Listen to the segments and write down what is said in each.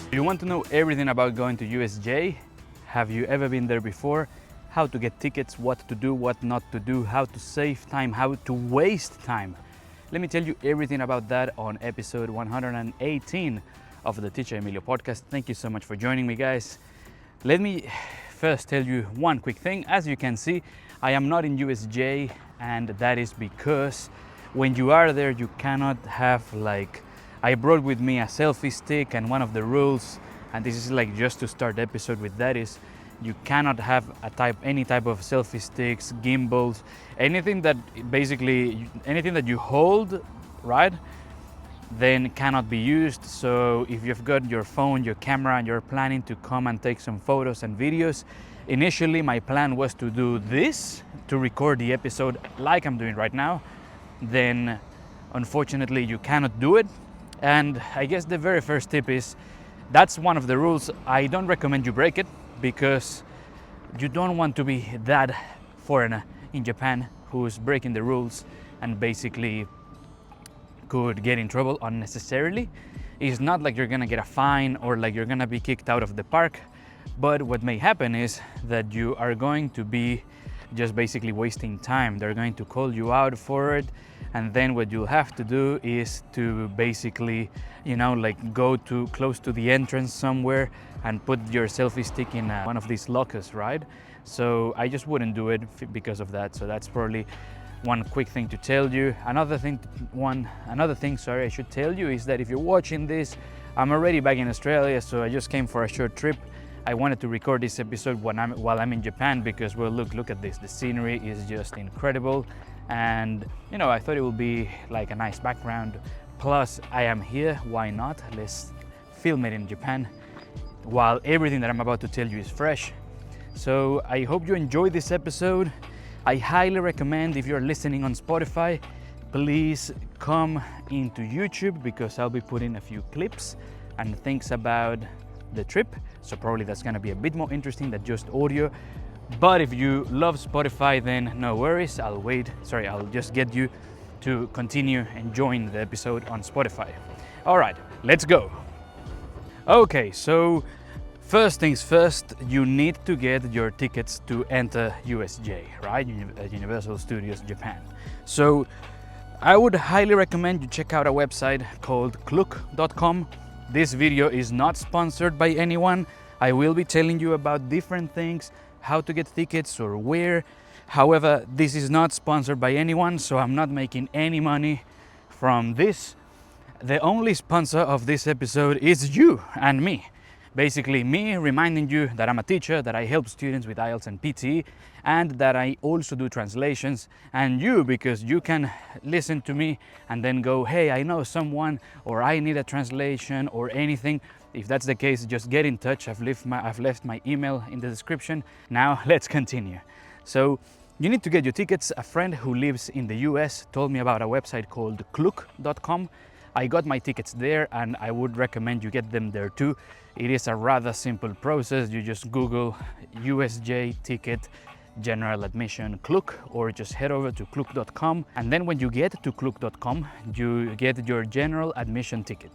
Do you want to know everything about going to USJ? Have you ever been there before? How to get tickets, what to do, what not to do, how to save time, how to waste time. Let me tell you everything about that on episode 118 of the Teacher Emilio podcast. Thank you so much for joining me, guys. Let me first tell you one quick thing. As you can see, I am not in USJ, and that is because when you are there, you cannot have I brought with me a selfie stick, and one of the rules, and this is just to start the episode with, that is you cannot have any type of selfie sticks, gimbals, anything that you hold, right, then cannot be used. So if you've got your phone, your camera, and you're planning to come and take some photos and videos, initially my plan was to do this, to record the episode like I'm doing right now. Then unfortunately you cannot do it. And I guess the very first tip is, that's one of the rules. I don't recommend you break it, because you don't want to be that foreigner in Japan who's breaking the rules and basically could get in trouble unnecessarily. It's not like you're gonna get a fine or you're gonna be kicked out of the park, but what may happen is that you are going to be just basically wasting time. They're going to call you out for it, and then what you'll have to do is to basically go to close to the entrance somewhere and put your selfie stick in one of these lockers, right? So I just wouldn't do it because of that. So that's probably one quick thing to tell you. Another thing I should tell you is that if you're watching this, I'm already back in Australia, so I just came for a short trip. I wanted to record this episode while I'm in Japan because, well, look at this. The scenery is just incredible, and I thought it would be like a nice background. Plus, I am here. Why not? Let's film it in Japan while everything that I'm about to tell you is fresh. So I hope you enjoyed this episode. I highly recommend, if you're listening on Spotify, please come into YouTube, because I'll be putting a few clips and things about the trip. So probably that's going to be a bit more interesting than just audio. But if you love Spotify, then no worries. I'll just get you to continue enjoying the episode on Spotify. All right, let's go. Okay, so first things first, you need to get your tickets to enter USJ, right? Universal Studios Japan. So I would highly recommend you check out a website called klook.com. This video is not sponsored by anyone. I will be telling you about different things, how to get tickets or where. However, this is not sponsored by anyone, so I'm not making any money from this. The only sponsor of this episode is you and me. Basically, me reminding you that I'm a teacher, that I help students with IELTS and PTE, and that I also do translations. And you, because you can listen to me and then go, hey, I know someone, or I need a translation or anything. If that's the case, just get in touch. I've left my email in the description. Now let's continue. So you need to get your tickets. A friend who lives in the US told me about a website called klook.com. I got my tickets there, and I would recommend you get them there too. It is a rather simple process. You just Google USJ ticket general admission Klook, or just head over to klook.com, and then when you get to klook.com, you get your general admission ticket.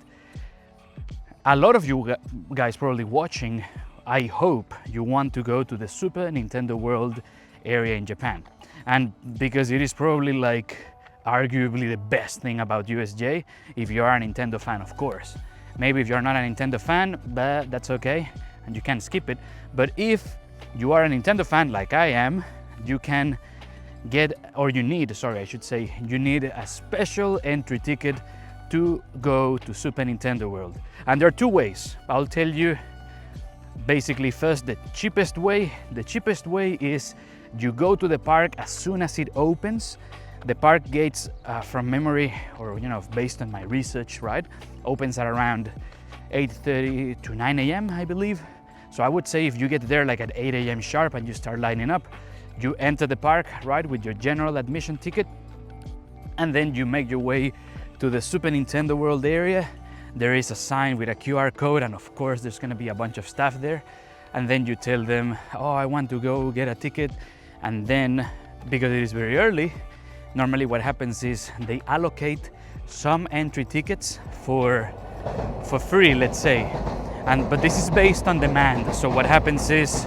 A lot of you guys probably watching, I hope you want to go to the Super Nintendo World area in Japan, and because it is probably arguably the best thing about USJ, if you are a Nintendo fan, of course. Maybe if you're not a Nintendo fan, but that's okay, and you can skip it. But if you are a Nintendo fan like I am, you can get, or you need, you need a special entry ticket to go to Super Nintendo World. And there are two ways. I'll tell you basically first the cheapest way. The cheapest way is you go to the park as soon as it opens. The park gates, from memory, or based on my research, right, opens at around 8:30 to 9 a.m. I believe. So I would say if you get there at 8 a.m. sharp and you start lining up, you enter the park, right, with your general admission ticket, and then you make your way to the Super Nintendo World area. There is a sign with a QR code, and of course there's going to be a bunch of staff there. And then you tell them, oh, I want to go get a ticket. And then, because it is very early, normally what happens is they allocate some entry tickets for free, let's say. But this is based on demand. So what happens is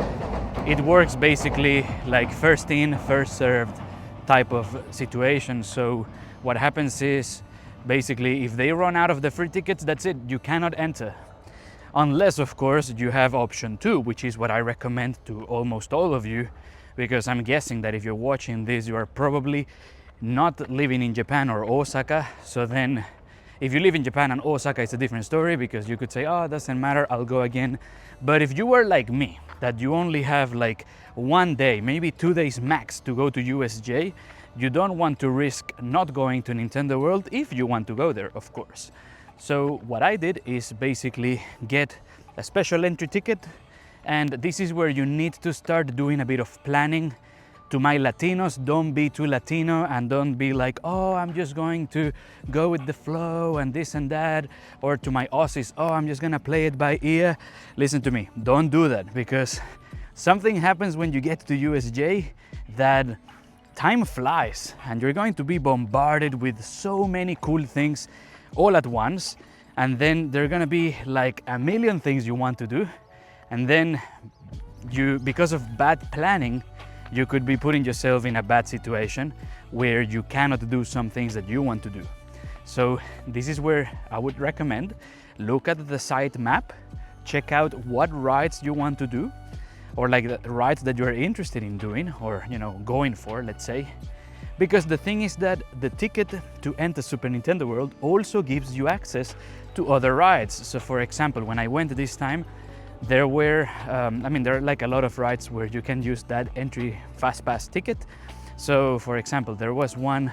it works basically like first in, first served type of situation. So what happens is basically if they run out of the free tickets, that's it, you cannot enter. Unless, of course, you have option 2, which is what I recommend to almost all of you, because I'm guessing that if you're watching this, you are probably not living in Japan or Osaka. So then if you live in Japan and Osaka, it's a different story, because you could say, oh, it doesn't matter, I'll go again. But if you were like me, that you only have like 1 day, maybe 2 days max to go to USJ, you don't want to risk not going to Nintendo World if you want to go there, of course. So what I did is basically get a special entry ticket, and this is where you need to start doing a bit of planning. To my Latinos, don't be too Latino and don't be like, oh, I'm just going to go with the flow and this and that. Or to my Aussies, oh, I'm just gonna play it by ear. Listen to me, don't do that, because something happens when you get to USJ that time flies and you're going to be bombarded with so many cool things all at once, and then there are gonna be like a million things you want to do, and then you, because of bad planning, you could be putting yourself in a bad situation where you cannot do some things that you want to do. So this is where I would recommend, look at the site map, check out what rides you want to do, or like the rides that you're interested in doing, or going for, let's say. Because the thing is that the ticket to enter Super Nintendo World also gives you access to other rides. So for example, when I went this time, there were, there are like a lot of rides where you can use that entry fast pass ticket. So for example, there was one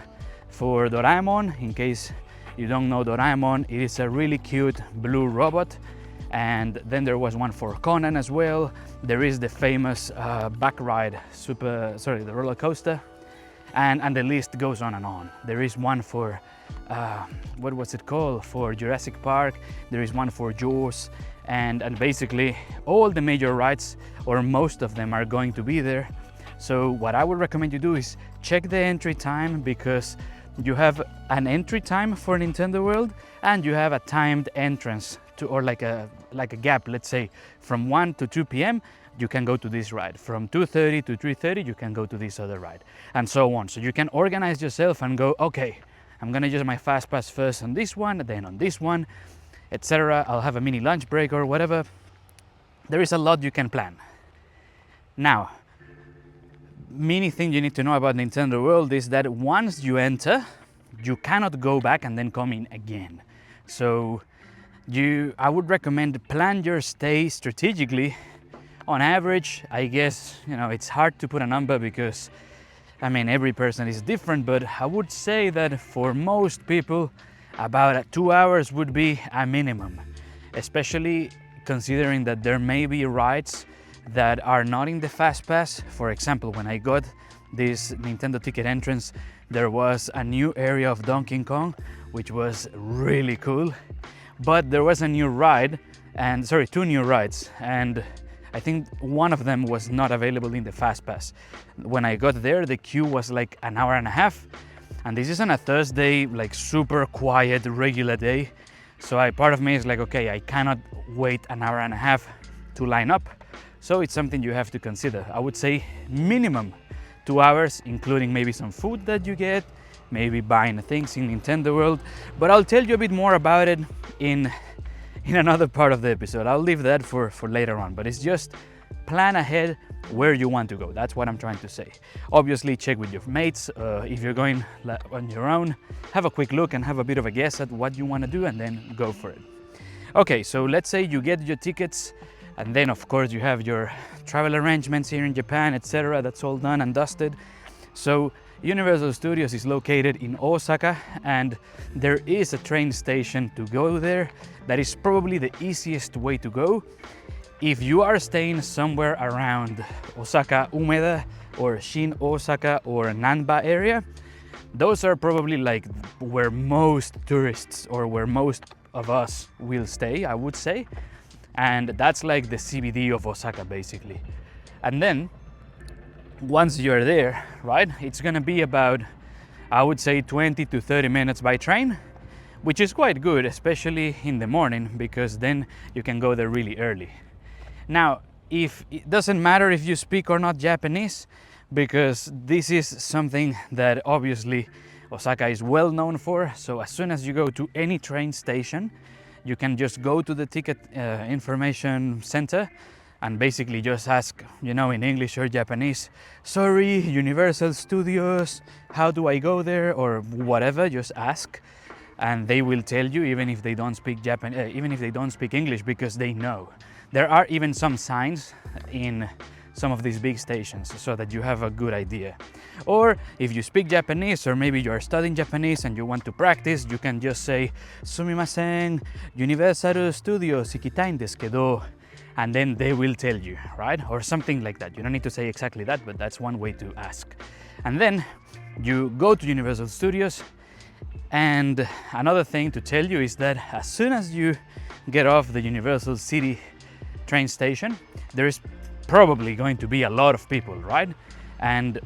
for Doraemon. In case you don't know Doraemon, it is a really cute blue robot. And then there was one for Conan as well. There is the famous back ride, the roller coaster. And the list goes on and on. There is one for, what was it called? For Jurassic Park. There is one for Jaws. And basically all the major rides, or most of them, are going to be there. So what I would recommend you do is check the entry time, because you have an entry time for Nintendo World and you have a timed entrance to, or like a gap, let's say from 1 to 2 p.m. you can go to this ride. From 2:30 to 3:30 you can go to this other ride, and so on. So you can organize yourself and go, okay, I'm gonna use my fast pass first on this one, then on this one, etc. I'll have a mini lunch break or whatever. There is a lot you can plan. Now, many things you need to know about Nintendo World is that once you enter, you cannot go back and then come in again. So I would recommend plan your stay strategically. On average, I guess, it's hard to put a number, because every person is different, but I would say that for most people about 2 hours would be a minimum, especially considering that there may be rides that are not in the fast pass. For example, when I got this Nintendo ticket entrance, there was a new area of Donkey Kong, which was really cool, but there was a new ride, and 2 new rides, and I think one of them was not available in the fast pass. When I got there, the queue was like an hour and a half, and this is on a Thursday, like super quiet, regular day. So part of me is like, okay, I cannot wait an hour and a half to line up. So it's something you have to consider. I would say minimum 2 hours, including maybe some food that you get, maybe buying things in Nintendo World. But I'll tell you a bit more about it in another part of the episode. I'll leave that for later on, but it's just plan ahead where you want to go. That's what I'm trying to say. Obviously, check with your mates. If you're going on your own, have a quick look and have a bit of a guess at what you want to do, and then go for it. Okay, so let's say you get your tickets, and then of course you have your travel arrangements here in Japan, etc. That's all done and dusted. So Universal Studios is located in Osaka, and there is a train station to go there. That is probably the easiest way to go. If you are staying somewhere around Osaka Umeda or Shin Osaka or Nanba area, those are probably like where most tourists, or where most of us will stay, I would say. And that's like the CBD of Osaka, basically. And then once you're there, right, it's gonna be about, I would say, 20 to 30 minutes by train. which is quite good, especially in the morning, because then you can go there really early. Now, if it doesn't matter if you speak or not Japanese, because this is something that obviously Osaka is well known for. So as soon as you go to any train station, you can just go to the ticket information center and basically just ask, you know, in English or Japanese, sorry, Universal Studios, how do I go there, or whatever, just ask. And they will tell you, even if they don't speak even if they don't speak English, because they know. There are even some signs in some of these big stations so that you have a good idea. Or if you speak Japanese, or maybe you are studying Japanese and you want to practice, you can just say, sumimasen, Universal Studios ikitai n desu kedo, and then they will tell you, right? Or something like that. You don't need to say exactly that, but that's one way to ask. And then you go to Universal Studios. And another thing to tell you is that as soon as you get off the Universal City train station, there is probably going to be a lot of people, right? And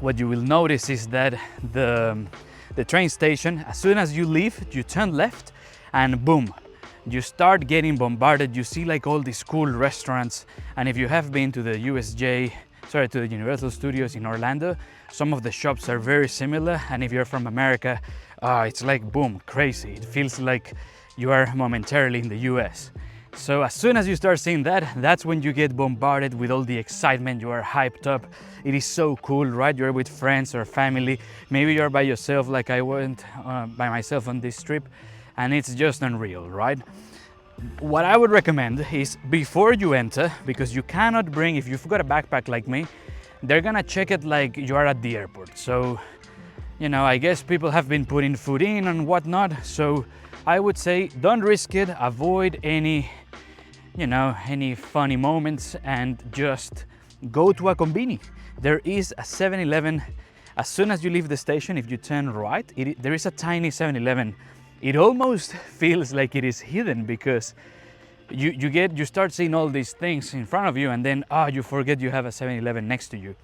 what you will notice is that the train station, as soon as you leave, you turn left and boom, you start getting bombarded. You see like all these cool restaurants. And if you have been to the to the Universal Studios in Orlando, some of the shops are very similar. And if you're from America, it's like boom, crazy. It feels like you are momentarily in the US. So as soon as you start seeing that, that's when you get bombarded with all the excitement. You are hyped up. It is so cool, right? You're with friends or family. Maybe you're by yourself, like I went by myself on this trip, and it's just unreal, right? What I would recommend is before you enter, because you cannot bring, if you've got a backpack like me, they're gonna check it like you are at the airport. So, you know, I guess people have been putting food in and whatnot. So I would say don't risk it, avoid any funny moments, and just go to a conveni. There is a 7-Eleven. As soon as you leave the station, if you turn right, there is a tiny 7-Eleven. It almost feels like it is hidden, because you start seeing all these things in front of you, and then you forget you have a 7-Eleven next to you.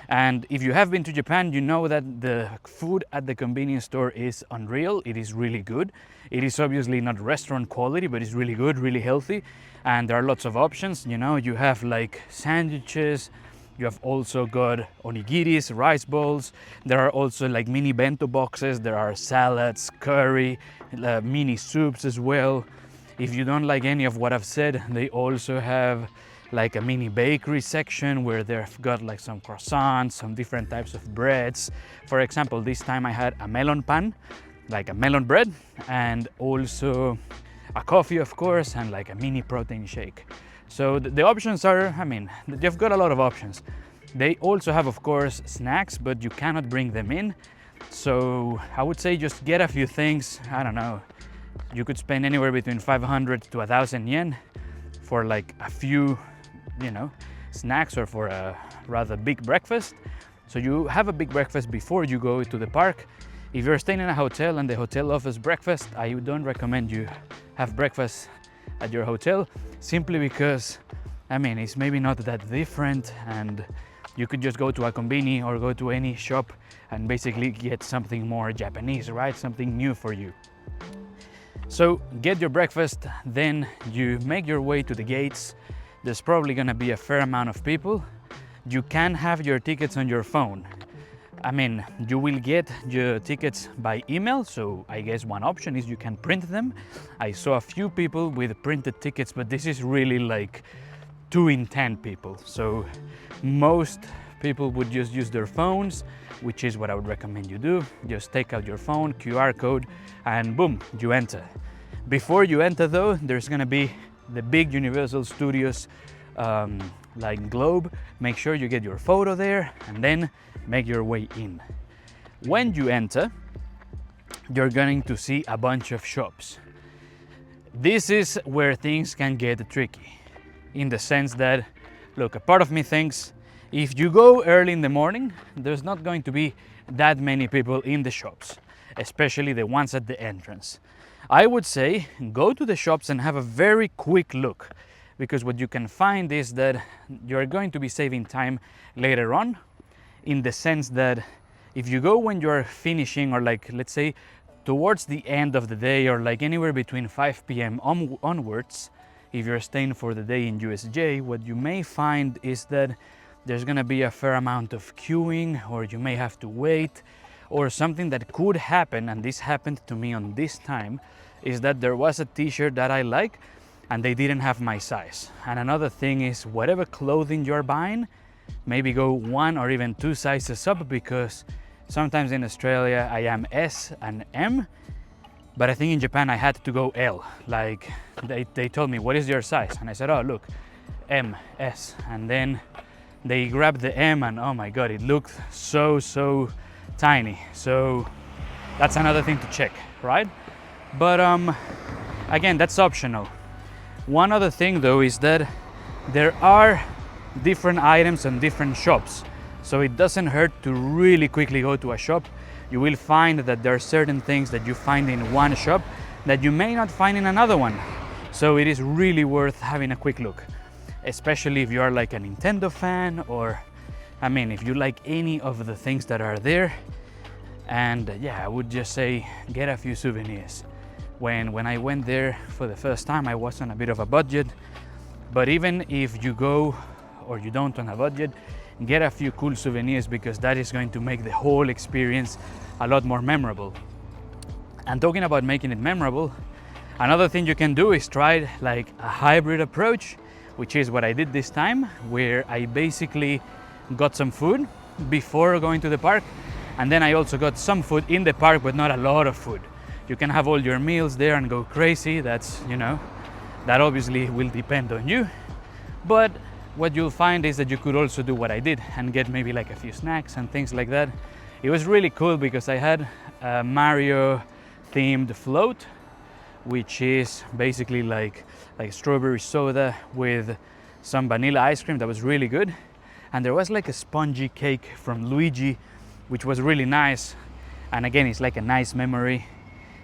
And if you have been to Japan, you know that the food at the convenience store is unreal. It is really good. It is obviously not restaurant quality, but it's really good, really healthy. And there are lots of options. You know, you have like sandwiches. You have also got onigiris, rice bowls. There are also like mini bento boxes. There are salads, curry, mini soups as well. If you don't like any of what I've said, they also have like a mini bakery section where they've got like some croissants, some different types of breads. For example, this time I had a melon pan, like a melon bread, and also a coffee, of course, and like a mini protein shake. So the options are, you've got a lot of options. They also have, of course, snacks, but you cannot bring them in. So I would say just get a few things. I don't know, you could spend anywhere between 500 to 1,000 yen for like a few, snacks, or for a rather big breakfast. So you have a big breakfast before you go to the park. If you're staying in a hotel and the hotel offers breakfast, I don't recommend you have breakfast at your hotel, simply because it's maybe not that different, and you could just go to a conveni or go to any shop and basically get something more Japanese, right? Something new for you. So get your breakfast, then you make your way to the gates. There's probably gonna be a fair amount of people. You can have your tickets on your phone. You will get your tickets by email, so I guess one option is you can print them. I saw a few people with printed tickets, but this is really like 2 in 10 people. So most people would just use their phones, which is what I would recommend you do. Just take out your phone, QR code, and boom, you enter. Before you enter though, there's gonna be the big Universal Studios like globe. Make sure you get your photo there, and then make your way in. When you enter, you're going to see a bunch of shops. This is where things can get tricky, in the sense that, look, a part of me thinks if you go early in the morning, there's not going to be that many people in the shops, especially the ones at the entrance. I would say go to the shops and have a very quick look, because what you can find is that you're going to be saving time later on, in the sense that if you go when you're finishing, or like let's say towards the end of the day, or like anywhere between 5 p.m. onwards, if you're staying for the day in USJ, what you may find is that there's gonna be a fair amount of queuing, or you may have to wait, or something that could happen, and this happened to me on this time, is that there was a t-shirt that I like and they didn't have my size. And another thing is, whatever clothing you're buying, maybe go 1 or even 2 sizes up, because sometimes in Australia I am S and M, but I think in Japan I had to go L. Like they told me, what is your size? And I said, oh look, M, S. And then they grabbed the M and oh my God, it looked so tiny. So that's another thing to check, right? But again, that's optional. One other thing though is that there are different items in different shops. So it doesn't hurt to really quickly go to a shop. You will find that there are certain things that you find in one shop that you may not find in another one. So it is really worth having a quick look, especially if you are like a Nintendo fan, or I mean, if you like any of the things that are there. And yeah, I would just say get a few souvenirs. When I went there for the first time, I was on a bit of a budget, but even if you go or you don't on a budget, get a few cool souvenirs, because that is going to make the whole experience a lot more memorable. And talking about making it memorable, another thing you can do is try like a hybrid approach, which is what I did this time, where I basically got some food before going to the park, and then I also got some food in the park, but not a lot of food. You can have all your meals there and go crazy. That's, you know, that obviously will depend on you. But what you'll find is that you could also do what I did and get maybe like a few snacks and things like that. It was really cool because I had a Mario themed float, which is basically like strawberry soda with some vanilla ice cream that was really good. And there was like a spongy cake from Luigi, which was really nice. And again, it's like a nice memory.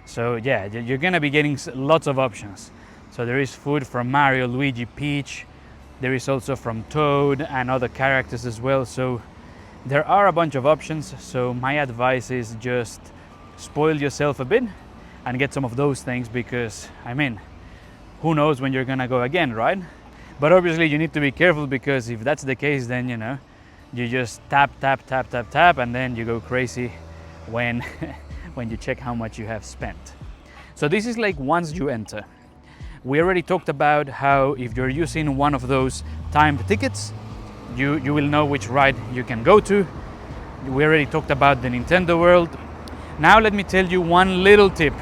So yeah, you're gonna be getting lots of options. So there is food from Mario, Luigi, Peach. There is also from Toad and other characters as well. So there are a bunch of options. So my advice is just spoil yourself a bit and get some of those things, because I mean, who knows when you're gonna go again, right? But obviously you need to be careful, because if that's the case, then you know, you just tap, and then you go crazy when when you check how much you have spent. So this is like once you enter. We already talked about how if you're using one of those timed tickets, you will know which ride you can go to. We already talked about the Nintendo World. Now let me tell you one little tip.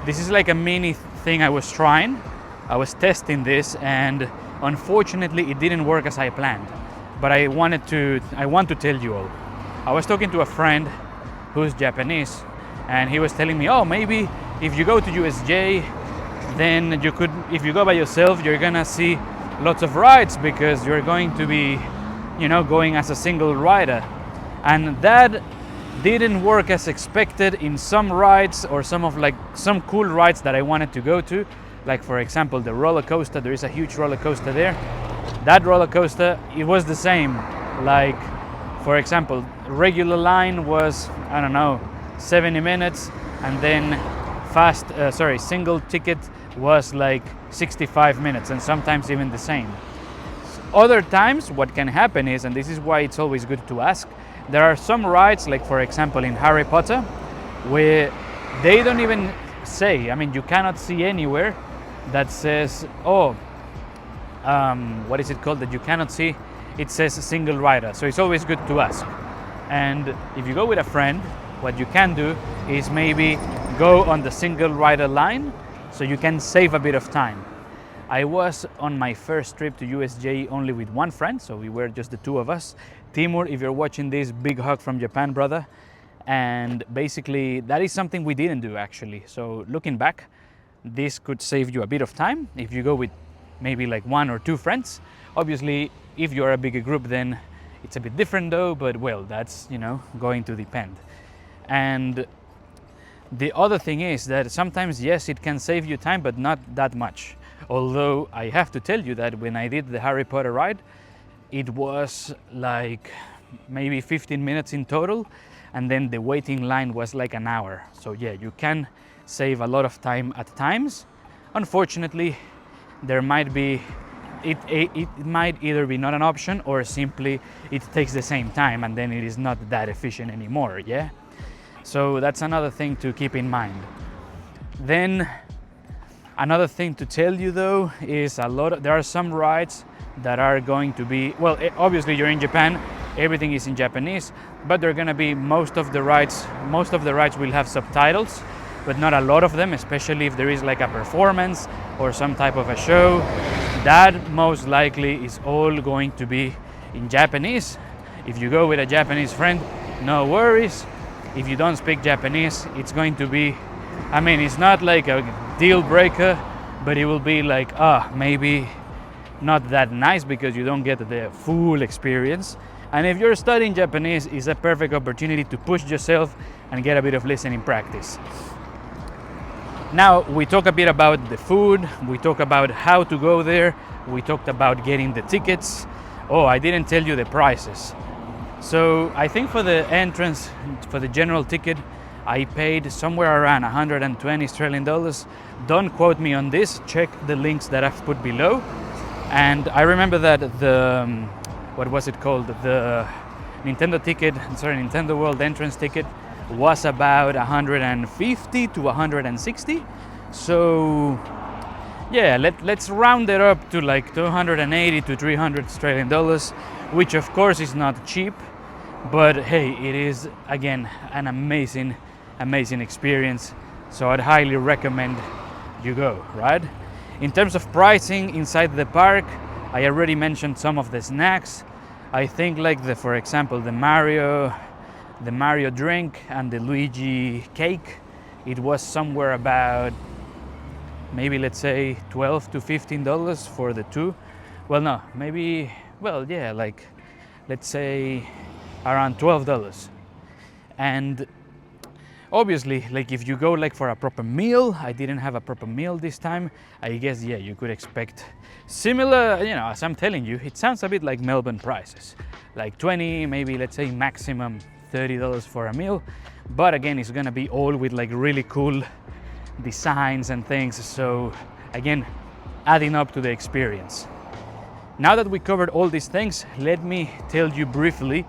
This is like a mini thing I was trying. I was testing this, and unfortunately it didn't work as I planned. But I want to tell you all. I was talking to a friend who's Japanese, and he was telling me, oh, maybe if you go to USJ, then you could, if you go by yourself, you're gonna see lots of rides, because you're going to be, you know, going as a single rider. And that didn't work as expected in some rides, or some cool rides that I wanted to go to. Like for example, the roller coaster, there is a huge roller coaster there. That roller coaster, it was the same. Like for example, regular line was, I don't know, 70 minutes, and then single ticket was like 65 minutes, and sometimes even the same. Other times what can happen is, and this is why it's always good to ask, there are some rides, like for example in Harry Potter, where they don't even say, I mean, you cannot see anywhere that says, oh, what is it called, that you cannot see, it says single rider. So it's always good to ask. And if you go with a friend, what you can do is maybe go on the single rider line, so you can save a bit of time. I was on my first trip to USJ only with one friend, so we were just the two of us. Timur, if you're watching this, big hug from Japan, brother. And basically that is something we didn't do actually. So looking back, this could save you a bit of time if you go with maybe like 1 or 2 friends. Obviously, if you're a bigger group, then it's a bit different though, but well, that's, you know, going to depend. And the other thing is that sometimes, yes, it can save you time, but not that much. Although I have to tell you that when I did the Harry Potter ride, it was like maybe 15 minutes in total. and then the waiting line was like an hour. So yeah, you can save a lot of time at times. Unfortunately, there might be it might either be not an option, or simply it takes the same time and then it is not that efficient anymore. Yeah, so that's another thing to keep in mind. Then another thing to tell you though is there are some rides that are going to be, well, obviously you're in Japan, everything is in Japanese, but they're going to be most of the rides will have subtitles, but not a lot of them, especially if there is like a performance or some type of a show. That most likely is all going to be in Japanese. If you go with a Japanese friend, no worries. If you don't speak Japanese, it's going to be, I mean, it's not like a deal breaker, but it will be like, maybe not that nice because you don't get the full experience. And if you're studying Japanese, it's a perfect opportunity to push yourself and get a bit of listening practice. Now, we talk a bit about the food, we talk about how to go there, we talked about getting the tickets. Oh, I didn't tell you the prices. So I think for the entrance, for the general ticket, I paid somewhere around 120 Australian dollars. Don't quote me on this, check the links that I've put below. And I remember that the, what was it called? The Nintendo World entrance ticket was about 150 to 160. So yeah, let's round it up to like 280 to 300 Australian dollars, which of course is not cheap, but hey, it is again an amazing experience. So I'd highly recommend you go, right? In terms of pricing inside the park, I already mentioned some of the snacks. I think like for example, the Mario drink and the Luigi cake, it was somewhere about maybe, let's say, $12 to $15 for the two. Well, no, maybe, well, yeah, like let's say around $12. And obviously, like if you go like for a proper meal, I didn't have a proper meal this time. I guess, yeah, you could expect similar, you know, as I'm telling you, it sounds a bit like Melbourne prices, like 20, maybe let's say maximum $30 for a meal. But again, it's gonna be all with like really cool designs and things. So again, adding up to the experience. Now that we covered all these things, let me tell you briefly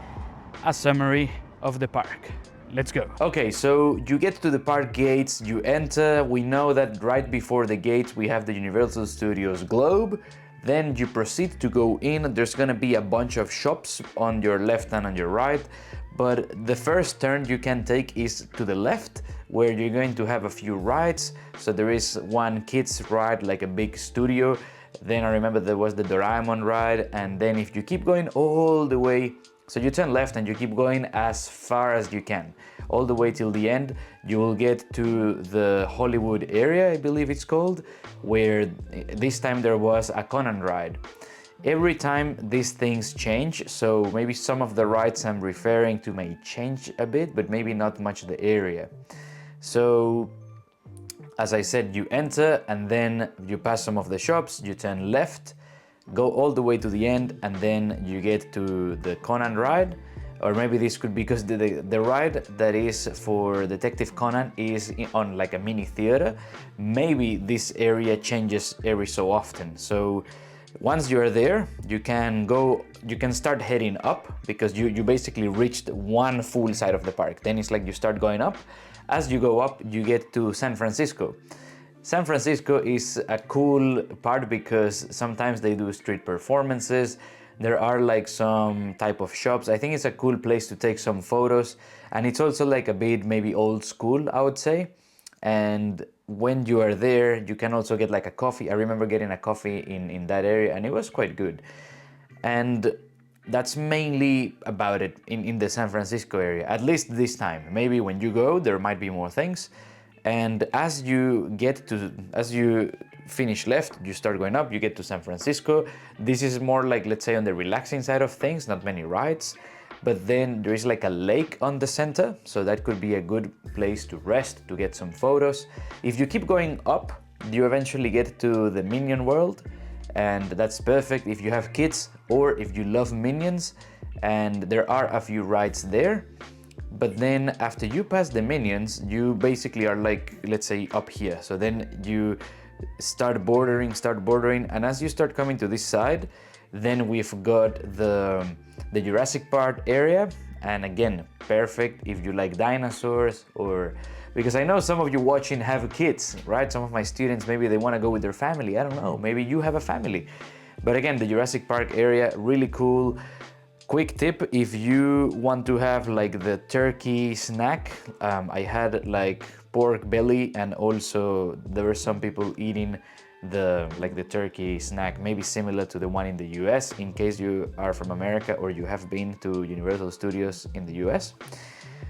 a summary of the park. Let's go. Okay, so you get to the park gates, you enter. We know that right before the gates we have the Universal Studios globe. Then you proceed to go in. There's gonna be a bunch of shops on your left and on your right, but the first turn you can take is to the left, where you're going to have a few rides. So there is one kids ride, like a big studio. Then I remember there was the Doraemon ride, and then if you keep going all the way, so you turn left and you keep going as far as you can, all the way till the end, you will get to the Hollywood area, I believe it's called, where this time there was a Conan ride. Every time these things change, so maybe some of the rides I'm referring to may change a bit, but maybe not much the area. So as I said, you enter and then you pass some of the shops, you turn left, go all the way to the end, and then you get to the Conan ride. Or maybe this could be because the ride that is for Detective Conan is on like a mini theater. Maybe this area changes every so often. So once you're there, you can start heading up, because you basically reached one full side of the park. Then it's like you start going up. As you go up, you get to San Francisco. San Francisco is a cool part because sometimes they do street performances. There are like some type of shops. I think it's a cool place to take some photos, and it's also like a bit maybe old school, I would say. And when you are there, you can also get like a coffee. I remember getting a coffee in that area, and it was quite good. And that's mainly about it in the San Francisco area, at least this time. Maybe when you go, there might be more things. And as you finish left, you start going up, you get to San Francisco. This is more like, let's say, on the relaxing side of things, not many rides. But then there is like a lake on the center, so that could be a good place to rest, to get some photos. If you keep going up, you eventually get to the Minion World, and that's perfect if you have kids or if you love Minions, and there are a few rides there. But then after you pass the minions, you basically are like, let's say up here. So then you start bordering, and as you start coming to this side, then we've got the Jurassic Park area. And again, perfect if you like dinosaurs, or because I know some of you watching have kids, right? Some of my students, maybe they want to go with their family. I don't know, maybe you have a family. But again, the Jurassic Park area, really cool. Quick tip, if you want to have like the turkey snack, I had like pork belly, and also there were some people eating the turkey snack, maybe similar to the one in the US, in case you are from America or you have been to Universal Studios in the US.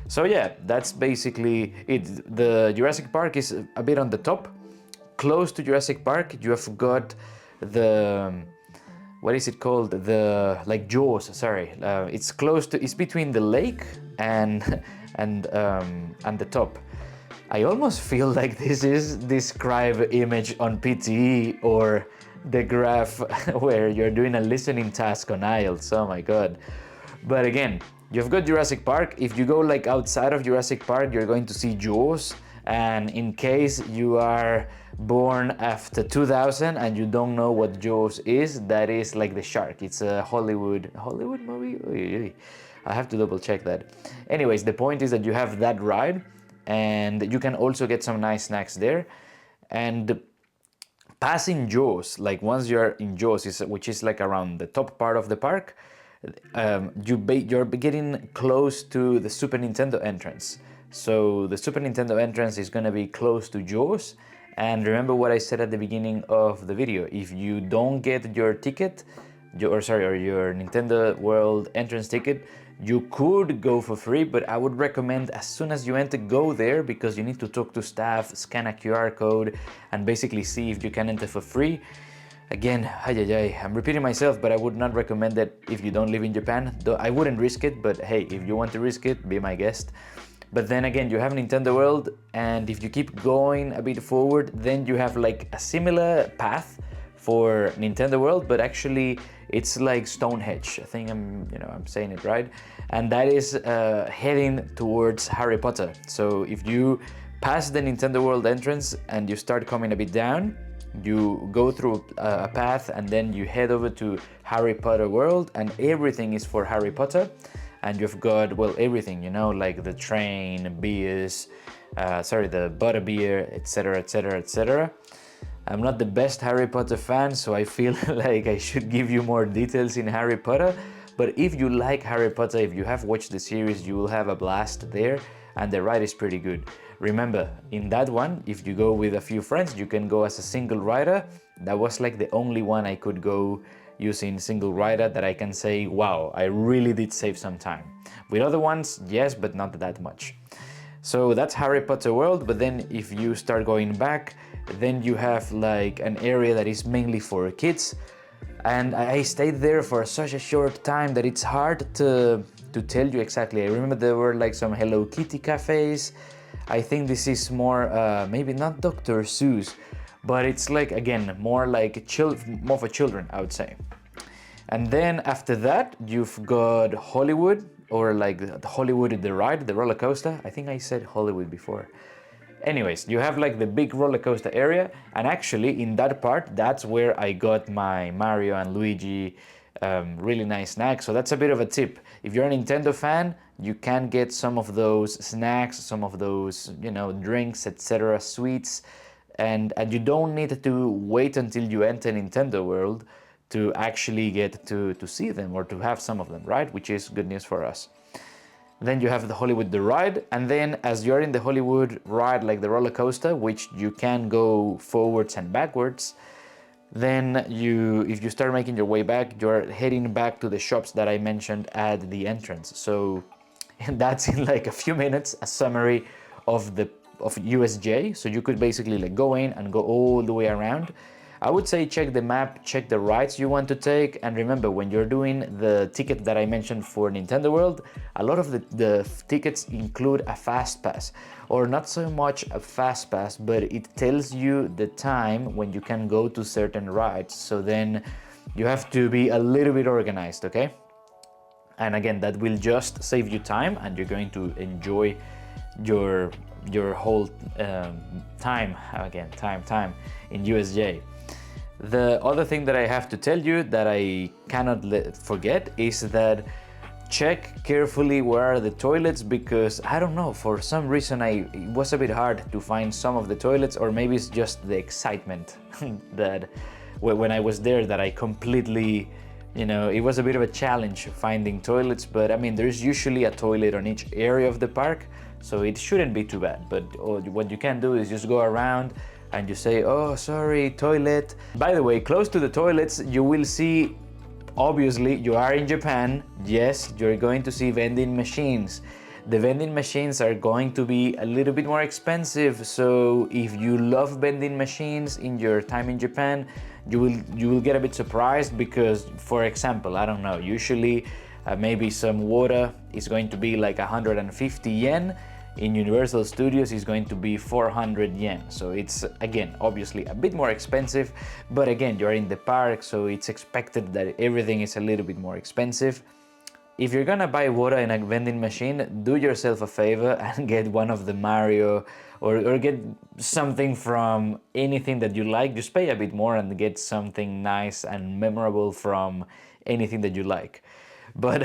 So yeah, that's basically it. The Jurassic Park is a bit on the top. Close to Jurassic Park, you have got the, what is it called? The like Jaws. Sorry, it's close to. It's between the lake and the top. I almost feel like this is describe image on PTE, or the graph where you're doing a listening task on IELTS. Oh my god! But again, you've got Jurassic Park. If you go like outside of Jurassic Park, you're going to see Jaws. And in case you are born after 2000 and you don't know what Jaws is, that is like the shark. It's a Hollywood movie. I have to double check that. Anyways, the point is that you have that ride, and you can also get some nice snacks there. And passing Jaws, like once you're in Jaws, which is like around the top part of the park, you're getting close to the Super Nintendo entrance. So the Super Nintendo entrance is going to be close to Jaws. And remember what I said at the beginning of the video: if you don't get your ticket, your Nintendo World entrance ticket, you could go for free, but I would recommend as soon as you enter, go there, because you need to talk to staff, scan a QR code, and basically see if you can enter for free. Again, I'm repeating myself, but I would not recommend that if you don't live in Japan. Though I wouldn't risk it, but hey, if you want to risk it, be my guest. But then again, you have Nintendo World, and if you keep going a bit forward, then you have like a similar path for Nintendo World, but actually it's like Stonehenge. I think I'm saying it right. And that is heading towards Harry Potter. So if you pass the Nintendo World entrance and you start coming a bit down, you go through a path, and then you head over to Harry Potter World, and everything is for Harry Potter. And you've got, well, everything, like the train, beers, the butterbeer, etc, etc, etc. I'm not the best Harry Potter fan, so I feel like I should give you more details in Harry Potter. But if you like Harry Potter, if you have watched the series, you will have a blast there, and the ride is pretty good. Remember, in that one, if you go with a few friends, you can go as a single rider. That was like the only one I could go using single rider that I can say, wow, I really did save some time. With other ones, yes, but not that much. So that's Harry Potter World. But then if you start going back, then you have like an area that is mainly for kids. And I stayed there for such a short time that it's hard to tell you exactly. I remember there were like some Hello Kitty cafes. I think this is more, maybe not Dr. Seuss, but it's like, again, more like more for children, I would say. And then after that, you've got Hollywood, or like the Hollywood, the ride, the roller coaster. I think I said Hollywood before. Anyways, you have like the big roller coaster area, and actually in that part, that's where I got my Mario and Luigi really nice snacks. So that's a bit of a tip. If you're a Nintendo fan, you can get some of those snacks, some of those, drinks, etc., sweets, and you don't need to wait until you enter Nintendo World to actually get to see them or to have some of them, right? Which is good news for us. Then you have the Hollywood, the ride, and then as you're in the Hollywood ride, like the roller coaster, which you can go forwards and backwards, then if you start making your way back, you're heading back to the shops that I mentioned at the entrance. So that's in like a few minutes, a summary of USJ. So you could basically like go in and go all the way around. I would say check the map, check the rides you want to take, and remember, when you're doing the ticket that I mentioned for Nintendo World, a lot of the tickets include a fast pass, or not so much a fast pass, but it tells you the time when you can go to certain rides. So then you have to be a little bit organized, okay? And again, that will just save you time, and you're going to enjoy your whole time, again, time in USJ. The other thing that I have to tell you that I cannot forget is that check carefully where are the toilets, because I don't know, for some reason it was a bit hard to find some of the toilets, or maybe it's just the excitement that when I was there that I completely, you know, it was a bit of a challenge finding toilets. But I mean, there's usually a toilet on each area of the park, so it shouldn't be too bad. But what you can do is just go around and you say, oh, sorry, toilet. By the way, close to the toilets, you will see, obviously, you are in Japan. Yes, you're going to see vending machines. The vending machines are going to be a little bit more expensive. So if you love vending machines in your time in Japan, you will get a bit surprised, because, for example, I don't know, usually maybe some water is going to be like 150 yen. In Universal Studios is going to be 400 yen. So it's, again, obviously a bit more expensive, but again, you're in the park, so it's expected that everything is a little bit more expensive. If you're gonna buy water in a vending machine, do yourself a favor and get one of the Mario, or get something from anything that you like. Just pay a bit more and get something nice and memorable from anything that you like. But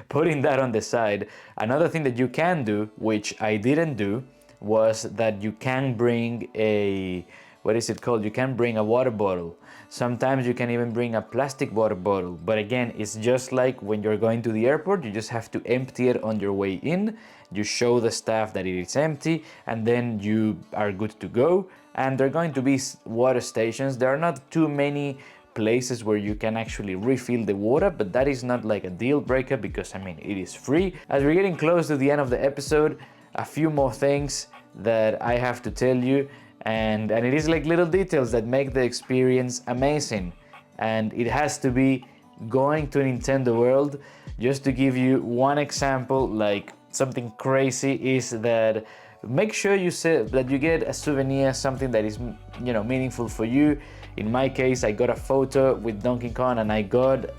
putting that on the side, another thing that you can do, which I didn't do, was that you can bring a, what is it called? You can bring a water bottle. Sometimes you can even bring a plastic water bottle. But again, it's just like when you're going to the airport, you just have to empty it on your way in. You show the staff that it is empty, and then you are good to go. And there are going to be water stations. There are not too many places where you can actually refill the water, but that is not like a deal breaker, because I mean, it is free. As we're getting close to the end of the episode, a few more things that I have to tell you, and it is like little details that make the experience amazing. And it has to be going to Nintendo World. Just to give you one example, like something crazy, is that make sure you say that you get a souvenir, something that is, you know, meaningful for you. In my case, I got a photo with Donkey Kong, and I got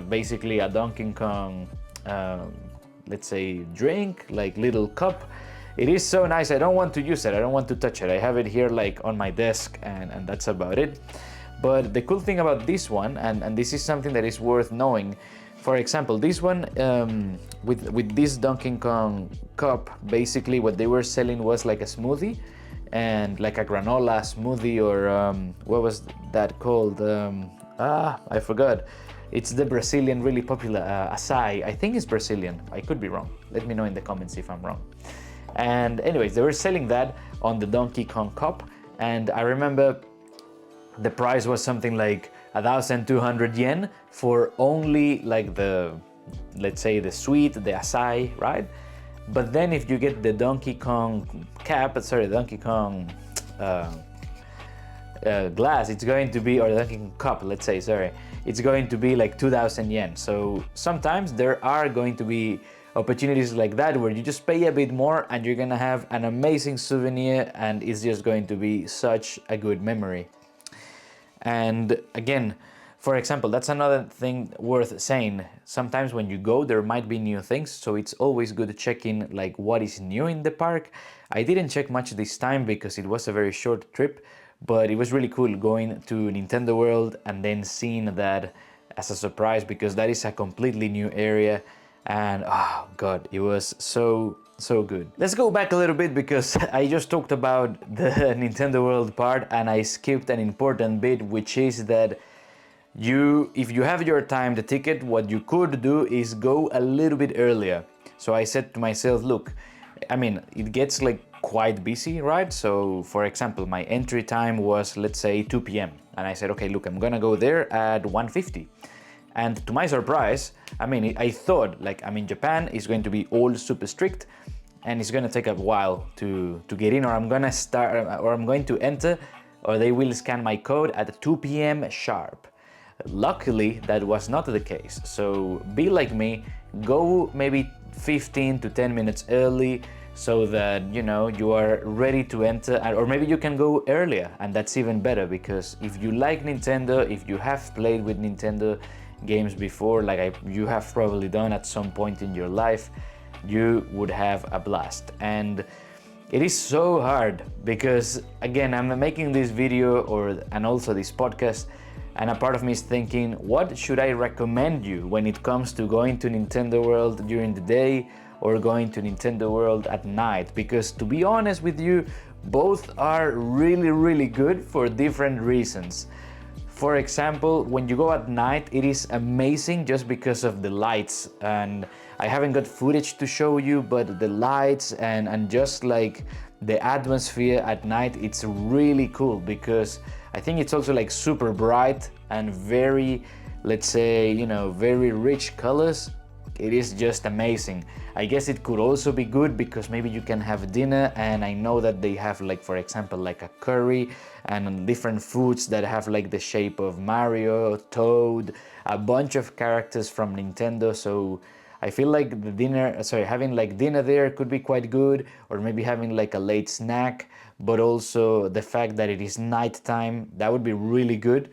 basically a Donkey Kong, let's say, drink, like little cup. It is so nice. I don't want to use it. I don't want to touch it. I have it here like on my desk, and that's about it. But the cool thing about this one, and this is something that is worth knowing, for example, this one, with this Donkey Kong cup, basically what they were selling was like a smoothie, and like a granola smoothie, or what was that called? I forgot. It's the Brazilian, really popular açaí. I think it's Brazilian. I could be wrong. Let me know in the comments if I'm wrong. And anyways, they were selling that on the Donkey Kong cup, and I remember the price was something like 1,200 yen for only like the, let's say, the sweet, the açaí, right? But then if you get the Donkey Kong Donkey Kong glass, it's going to be, or the Donkey Kong cup, let's say, sorry, it's going to be like 2,000 yen. So sometimes there are going to be opportunities like that where you just pay a bit more and you're gonna have an amazing souvenir, and it's just going to be such a good memory. And again, for example, that's another thing worth saying. Sometimes when you go, there might be new things, so it's always good to check in like what is new in the park. I didn't check much this time because it was a very short trip, but it was really cool going to Nintendo World and then seeing that as a surprise, because that is a completely new area, and oh god, it was so good. Let's go back a little bit, because I just talked about the Nintendo World part and I skipped an important bit, which is that if you have your time, the ticket, what you could do is go a little bit earlier. So I said to myself, look, I mean, it gets like quite busy, right? So for example, my entry time was, let's say, 2 p.m. and I said, okay, look, I'm gonna go there at 1:50. And to my surprise, I mean, I thought, like, I'm in Japan, it's going to be all super strict and it's going to take a while to get in, or I'm going to enter, or they will scan my code at 2 p.m. sharp. Luckily, that was not the case. So be like me, go maybe 15 to 10 minutes early, so that, you know, you are ready to enter, or maybe you can go earlier, and that's even better, because if you like Nintendo, if you have played with Nintendo, games before, like you have probably done at some point in your life, you would have a blast. And it is so hard because, again, I'm making this video and also this podcast, and a part of me is thinking, what should I recommend you when it comes to going to Nintendo World during the day or going to Nintendo World at night? Because to be honest with you, both are really good for different reasons. For example, when you go at night, it is amazing just because of the lights, and I haven't got footage to show you, but the lights and just like the atmosphere at night, it's really cool because I think it's also like super bright and very, let's say, you know, very rich colors. It is just amazing. I guess it could also be good because maybe you can have dinner, and I know that they have, like, for example, like a curry and different foods that have like the shape of Mario, Toad, a bunch of characters from Nintendo. So I feel like having like dinner there could be quite good, or maybe having like a late snack, but also the fact that it is nighttime, that would be really good.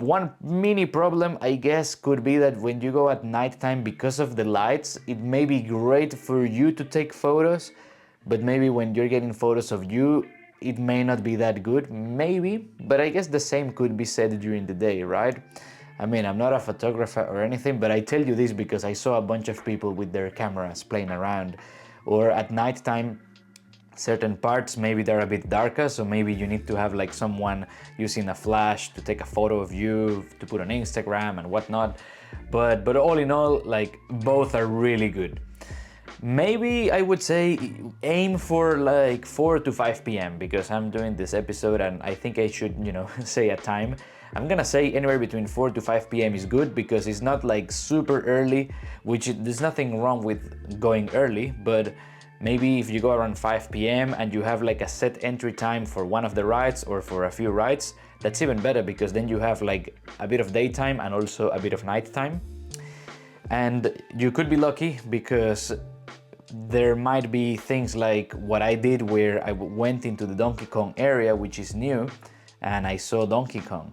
One mini problem, I guess, could be that when you go at nighttime, because of the lights, it may be great for you to take photos, but maybe when you're getting photos of you, it may not be that good, maybe, but I guess the same could be said during the day, right? I mean, I'm not a photographer or anything, but I tell you this because I saw a bunch of people with their cameras playing around, or at nighttime, certain parts maybe they're a bit darker, so maybe you need to have like someone using a flash to take a photo of you to put on Instagram and whatnot, but all in all, like, both are really good. Maybe I would say aim for like 4 to 5 p.m. because I'm doing this episode and I think I should, you know, say a time. I'm gonna say anywhere between 4 to 5 p.m. is good because it's not like super early, which there's nothing wrong with going early, but maybe if you go around 5 p.m. and you have like a set entry time for one of the rides or for a few rides, that's even better because then you have like a bit of daytime and also a bit of nighttime. And you could be lucky because there might be things like what I did where I went into the Donkey Kong area, which is new, and I saw Donkey Kong,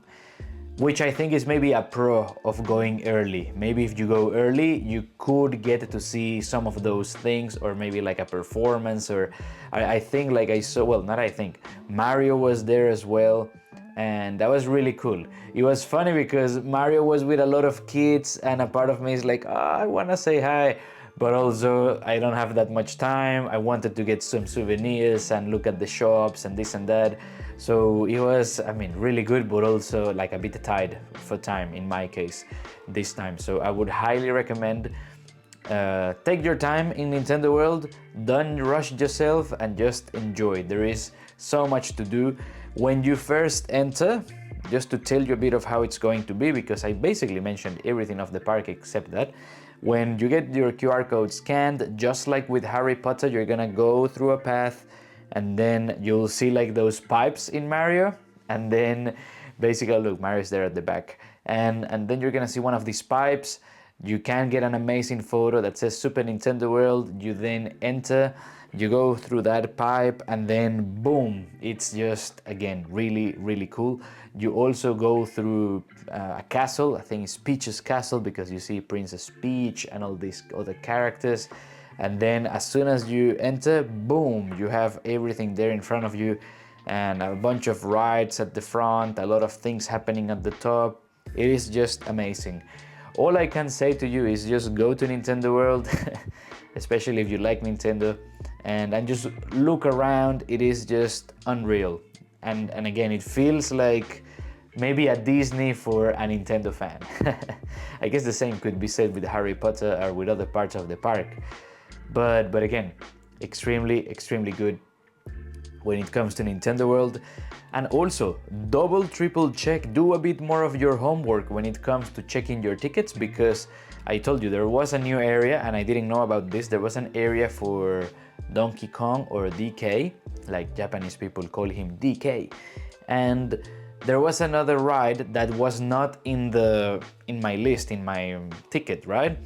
which I think is maybe a pro of going early. Maybe if you go early, you could get to see some of those things, or maybe like a performance, or I think like I saw, well, not I think, Mario was there as well, and that was really cool. It was funny because Mario was with a lot of kids, and a part of me is like, oh, I wanna say hi, but also I don't have that much time. I wanted to get some souvenirs and look at the shops and this and that. So it was, I mean, really good, but also like a bit tight for time in my case this time. So I would highly recommend take your time in Nintendo World, don't rush yourself and just enjoy. There is so much to do. When you first enter, just to tell you a bit of how it's going to be, because I basically mentioned everything of the park except that, when you get your QR code scanned, just like with Harry Potter, you're gonna go through a path and then you'll see like those pipes in Mario, and then basically, look, Mario's there at the back, and then you're gonna see one of these pipes. You can get an amazing photo that says Super Nintendo World. You then enter, you go through that pipe, and then boom, it's just, again, really cool. You also go through a castle, I think it's Peach's castle, because you see Princess Peach and all these other characters. And then as soon as you enter, boom, you have everything there in front of you, and a bunch of rides at the front, a lot of things happening at the top. It is just amazing. All I can say to you is just go to Nintendo World, especially if you like Nintendo, and just look around. It is just unreal. And again, it feels like maybe a Disney for a Nintendo fan. I guess the same could be said with Harry Potter or with other parts of the park. But again, extremely good when it comes to Nintendo World. And also, double, triple check, do a bit more of your homework when it comes to checking your tickets, because I told you there was a new area and I didn't know about this. There was an area for Donkey Kong, or DK, like Japanese people call him DK. And there was another ride that was not in my list, in my ticket, right?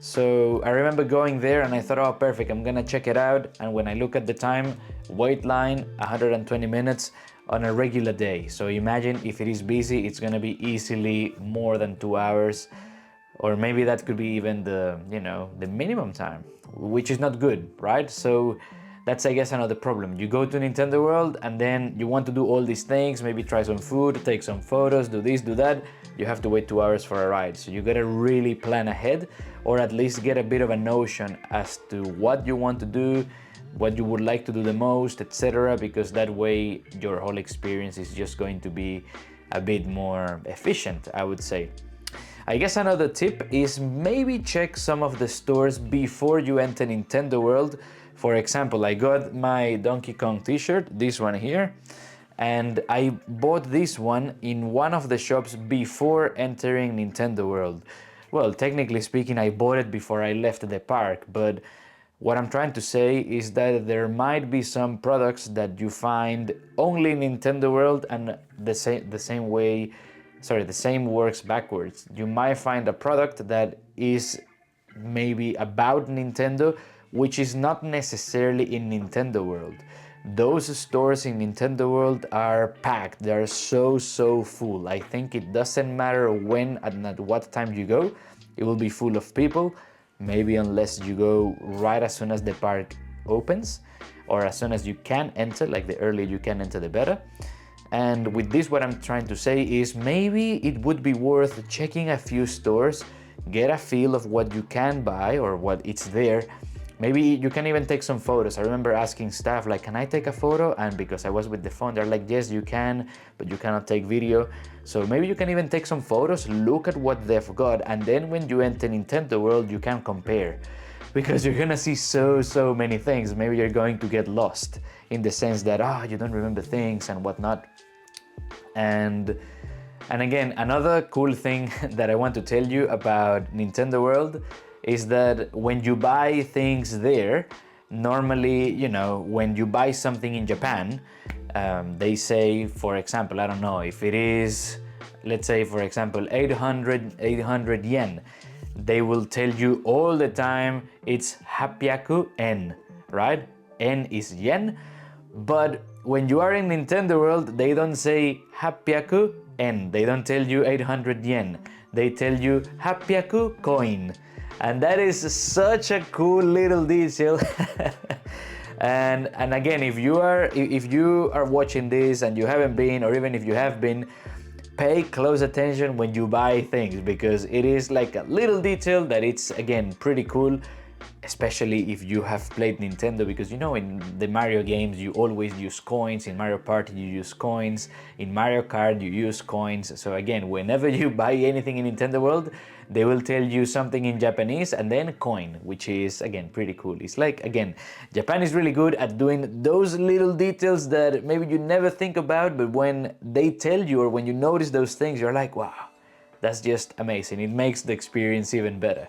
So I remember going there and I thought, oh, perfect, I'm gonna check it out. And when I look at the time, wait line 120 minutes on a regular day. So imagine if it is busy, it's gonna be easily more than 2 hours. or maybe that could be even the, you know, the minimum time, which is not good, right? So that's, I guess, another problem. You go to Nintendo World and then you want to do all these things, maybe try some food, take some photos, do this, do that. You have to wait 2 hours for a ride. So you gotta really plan ahead, or at least get a bit of a notion as to what you want to do, what you would like to do the most, etc. Because that way your whole experience is just going to be a bit more efficient, I would say. I guess another tip is maybe check some of the stores before you enter Nintendo World. For example, I got my Donkey Kong t-shirt, this one here, and I bought this one in one of the shops before entering Nintendo World. Well, technically speaking, I bought it before I left the park, but what I'm trying to say is that there might be some products that you find only in Nintendo World, and the same works backwards. You might find a product that is maybe about Nintendo, which is not necessarily in Nintendo World. Those stores in Nintendo World are packed. They are so full. I think it doesn't matter when and at what time you go, it will be full of people. Maybe unless you go right as soon as the park opens, or as soon as you can enter, like the earlier you can enter the better. And with this, what I'm trying to say is maybe it would be worth checking a few stores, get a feel of what you can buy or what it's there. Maybe you can even take some photos. I remember asking staff, like, can I take a photo? And because I was with the phone, they're like, yes, you can, but you cannot take video. So maybe you can even take some photos, look at what they've got, and then when you enter Nintendo World, you can compare. Because you're gonna see so many things. Maybe you're going to get lost in the sense that, you don't remember things and whatnot. And again, another cool thing that I want to tell you about Nintendo World is that when you buy things there, normally, you know, when you buy something in Japan, they say, for example, I don't know, if it is, let's say, for example, 800 yen, they will tell you all the time it's hapyaku en, right? En is yen, but when you are in Nintendo World, they don't say hapyaku en, they don't tell you 800 yen, they tell you hapyaku coin. And that is such a cool little detail. and again, if you are watching this and you haven't been, or even if you have been, pay close attention when you buy things, because it is like a little detail that it's, again, pretty cool, especially if you have played Nintendo, because, you know, in the Mario games you always use coins. In Mario Party you use coins, in Mario Kart you use coins. So again, whenever you buy anything in Nintendo World, they will tell you something in Japanese and then coin, which is, again, pretty cool. It's like, again, Japan is really good at doing those little details that maybe you never think about, but when they tell you or when you notice those things, you're like, wow, that's just amazing. It makes the experience even better.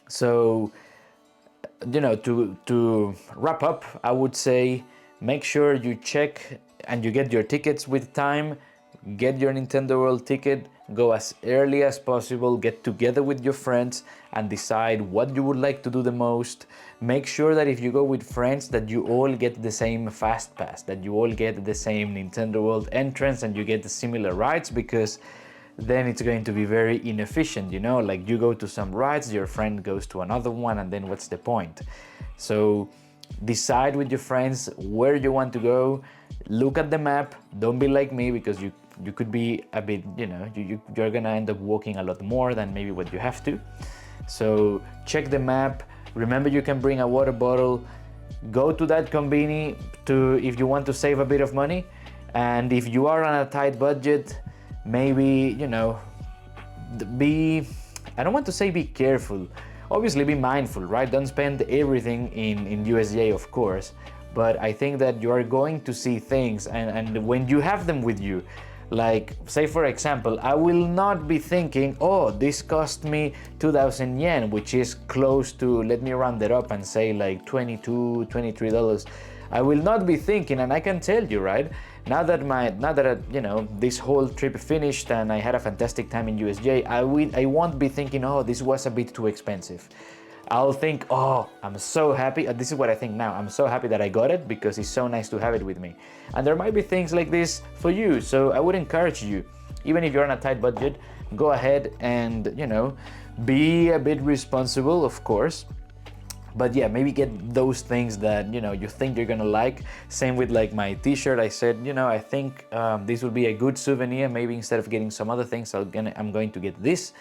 So, you know, to wrap up, I would say make sure you check and you get your tickets with time. Get your Nintendo World ticket, go as early as possible, get together with your friends and decide what you would like to do the most. Make sure that if you go with friends that you all get the same fast pass, that you all get the same Nintendo World entrance and you get the similar rides, because then it's going to be very inefficient, you know, like you go to some rides, your friend goes to another one, and then what's the point? So decide with your friends where you want to go, look at the map, don't be like me, because you could be a bit, you know, you're gonna end up walking a lot more than maybe what you have to. So check the map, remember you can bring a water bottle, go to that conveni if you want to save a bit of money, and if you are on a tight budget, maybe, you know, I don't want to say be careful, obviously be mindful, right? Don't spend everything in USJ, of course, but I think that you are going to see things, and when you have them with you, like, say for example, I will not be thinking, oh, this cost me 2,000 yen, which is close to, let me round it up and say like $22, $23. I will not be thinking, and I can tell you, right, now that you know, this whole trip finished and I had a fantastic time in USJ, I won't be thinking, oh, this was a bit too expensive. I'll think, oh, I'm so happy. This is what I think now. I'm so happy that I got it, because it's so nice to have it with me. And there might be things like this for you. So I would encourage you, even if you're on a tight budget, go ahead and, you know, be a bit responsible, of course. But yeah, maybe get those things that, you know, you think you're gonna like. Same with like my t-shirt. I said, you know, I think this will be a good souvenir. Maybe instead of getting some other things, I'm going to get this.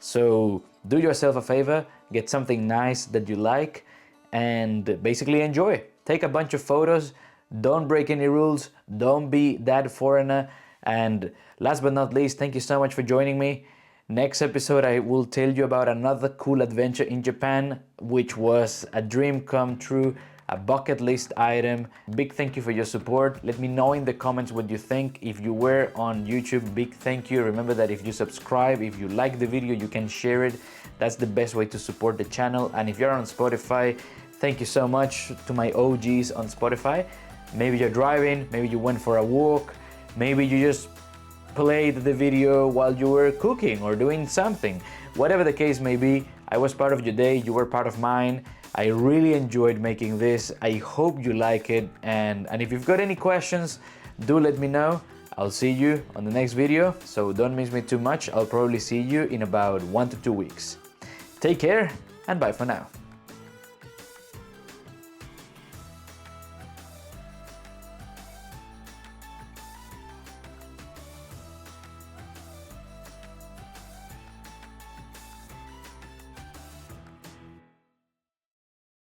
So do yourself a favor, get something nice that you like, and basically enjoy. Take a bunch of photos, don't break any rules, don't be that foreigner. And last but not least, thank you so much for joining me. Next episode, I will tell you about another cool adventure in Japan, which was a dream come true, a bucket list item. Big thank you for your support. Let me know in the comments what you think. If you were on YouTube, big thank you. Remember that if you subscribe, if you like the video, you can share it. That's the best way to support the channel. And if you're on Spotify, thank you so much to my OGs on Spotify. Maybe you're driving, maybe you went for a walk, maybe you just played the video while you were cooking or doing something. Whatever the case may be, I was part of your day, you were part of mine. I really enjoyed making this. I hope you like it. And if you've got any questions, do let me know. I'll see you on the next video, so don't miss me too much. I'll probably see you in about 1 to 2 weeks. Take care and bye for now.